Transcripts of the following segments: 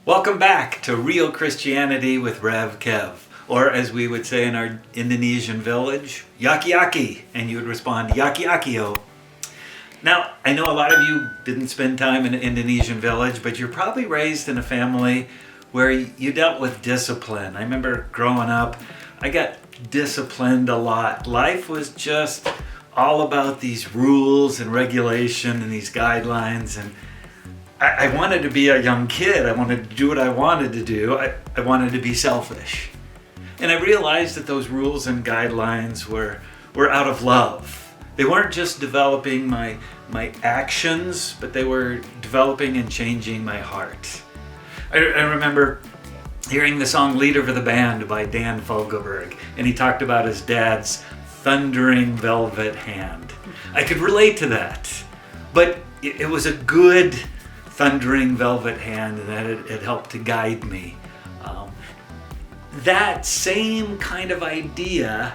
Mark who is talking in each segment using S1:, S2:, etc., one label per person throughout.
S1: Welcome back to Real Christianity with Rev Kev, or as we would say in our Indonesian village, Yaki Yaki, and you would respond, Yaki Yakio. Now, I know a lot of you didn't spend time in an Indonesian village, but you're probably raised in a family where you dealt with discipline. I remember growing up, I got disciplined a lot. Life was just all about these rules and regulation and these guidelines, and I wanted to be a young kid. I wanted to do what I wanted to do. I wanted to be selfish. And I realized that those rules and guidelines were out of love. They weren't just developing my actions, but they were developing and changing my heart. I remember hearing the song Leader for the Band by Dan Fogelberg, and he talked about his dad's thundering velvet hand. I could relate to that, but it was a good thundering velvet hand, and that it helped to guide me. That same kind of idea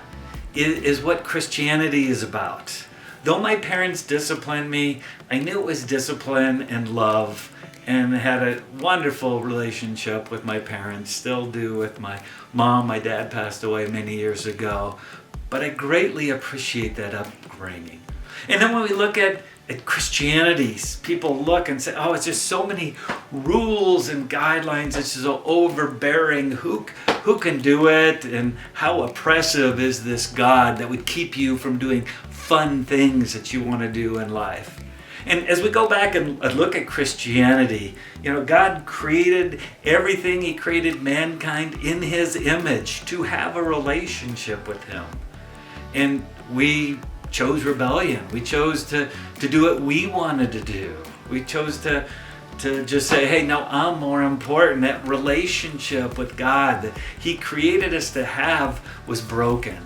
S1: is what Christianity is about. Though my parents disciplined me, I knew it was discipline and love, and had a wonderful relationship with my parents, still do with my mom. My dad passed away many years ago, but I greatly appreciate that upbringing. And then when we look at Christianity, people look and say, oh, it's just so many rules and guidelines, it's so overbearing, who can do it, and how oppressive is this God that would keep you from doing fun things that you want to do in life. And as we go back and look at Christianity, God created everything. He created mankind in His image to have a relationship with Him. And we chose rebellion. We chose to do what we wanted to do. We chose to just say, hey, no, I'm more important. That relationship with God that He created us to have was broken.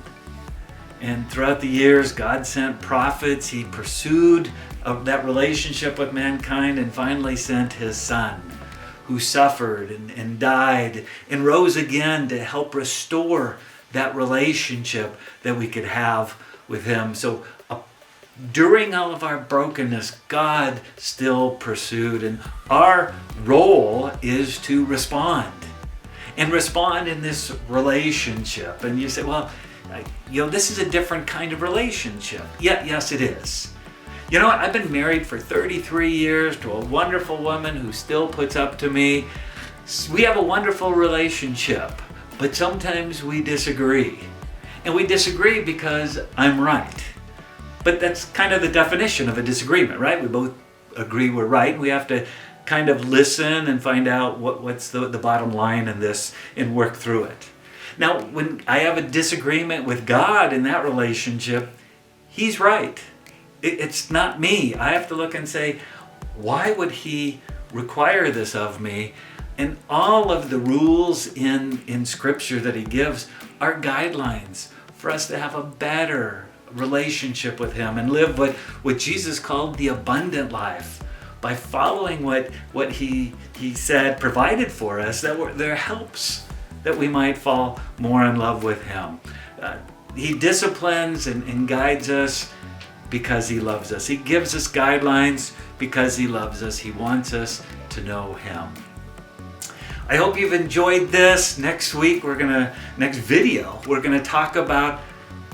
S1: And throughout the years, God sent prophets. He pursued that relationship with mankind and finally sent His Son, who suffered and died and rose again to help restore that relationship that we could have with Him. So during all of our brokenness, God still pursued, and our role is to respond in this relationship. And you say, well, this is a different kind of relationship. Yeah, yes, it is. You know what? I've been married for 33 years to a wonderful woman who still puts up to me. We have a wonderful relationship, but sometimes we disagree. And we disagree because I'm right. But that's kind of the definition of a disagreement, right? We both agree we're right. We have to kind of listen and find out what's the bottom line in this and work through it. Now, when I have a disagreement with God in that relationship, He's right. It's not me. I have to look and say, why would He require this of me? And all of the rules in Scripture that He gives are guidelines for us to have a better relationship with Him and live what Jesus called the abundant life by following what He said provided for us, that there helps that we might fall more in love with Him. He disciplines and guides us because He loves us. He gives us guidelines because He loves us. He wants us to know Him. I hope you've enjoyed this. Next video, we're gonna talk about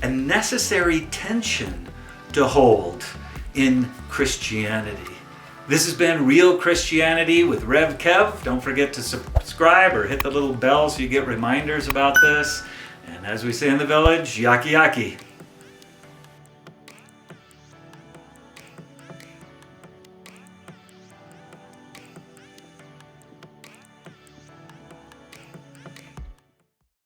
S1: a necessary tension to hold in Christianity. This has been Real Christianity with Rev Kev. Don't forget to subscribe or hit the little bell so you get reminders about this. And as we say in the village, Yaki Yaki.